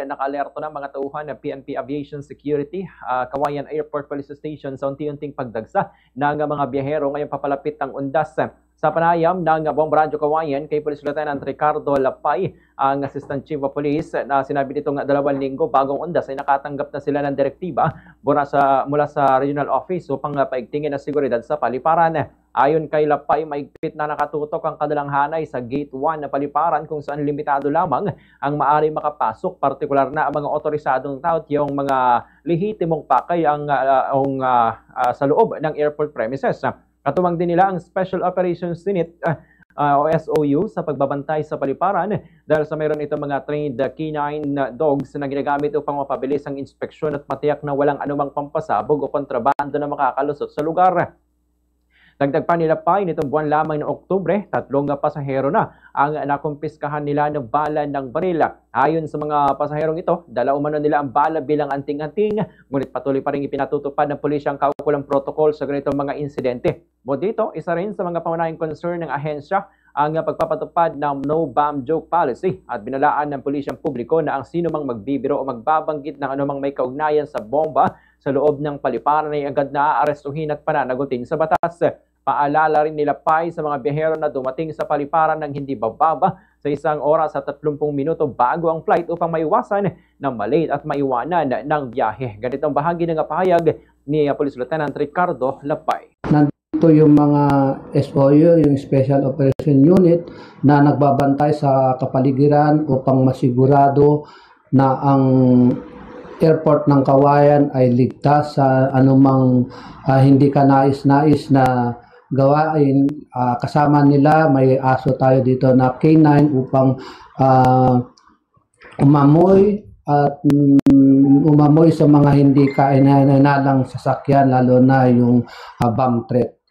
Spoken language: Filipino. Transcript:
Naka-alerto na mga tauhan ng PNP Aviation Security, Kawayan Airport Police Station sa unti-unting pagdagsa ng mga biyahero ngayong papalapit ng undas. Sa panayam ng Buong Radyo Kawayan kay Police Lieutenant Ricardo Lapay, ang Assistant Chief of Police, na sinabi nitong 2 linggo bagong undas ay nakatanggap na sila ng direktiba mula sa Regional Office upang paigtingin ang seguridad sa paliparan. Ayon kay Lapay, maigpit na nakatutok ang kanilang hanay sa Gate 1 na paliparan kung saan limitado lamang ang maaari makapasok, partikular na ang mga otorisadong tao at yung mga lehitimong pakay sa loob ng airport premises. Katuwang din nila ang Special Operations Unit o SOU sa pagbabantay sa paliparan dahil sa mayroon itong mga trained canine dogs na ginagamit upang mapabilis ang inspeksyon at matiyak na walang anumang pampasabog o kontrabando na makakalusot sa lugar. Dagdag pa nila pa, nitong buwan lamang ng Oktubre, 3 pasahero na ang nakumpiskahan nila ng bala ng baril. Ayon sa mga pasaherong ito, dala umano nila ang bala bilang anting-anting, ngunit patuloy pa rin ipinatutupad ng pulisya ang kaukulang protocol sa ganitong mga insidente. Mo dito, isa rin sa mga pangunahing concern ng ahensya ang pagpapatupad ng no bomb joke policy at binalaan ng pulisyang publiko na ang sino mang magbibiro o magbabanggit ng anumang may kaugnayan sa bomba sa loob ng paliparan ay agad na aarestuhin at pananagutin sa batas. Paalala rin nila pa sa mga biyahero na dumating sa paliparan ng hindi bababa sa 1 oras at 30 minuto bago ang flight upang maiwasan na malate at maiwanan ng biyahe. Ganitong bahagi ng pahayag ni Police Lieutenant Ricardo Lapay. Nandito yung mga SOU, yung Special Operation Unit na nagbabantay sa kapaligiran upang masigurado na ang airport ng Kawayan ay ligtas sa anumang hindi kanais-nais na gawain. Kasama nila may aso tayo dito na canine upang umamoy sa mga hindi kainanalang sasakyan, lalo na yung bomb threat.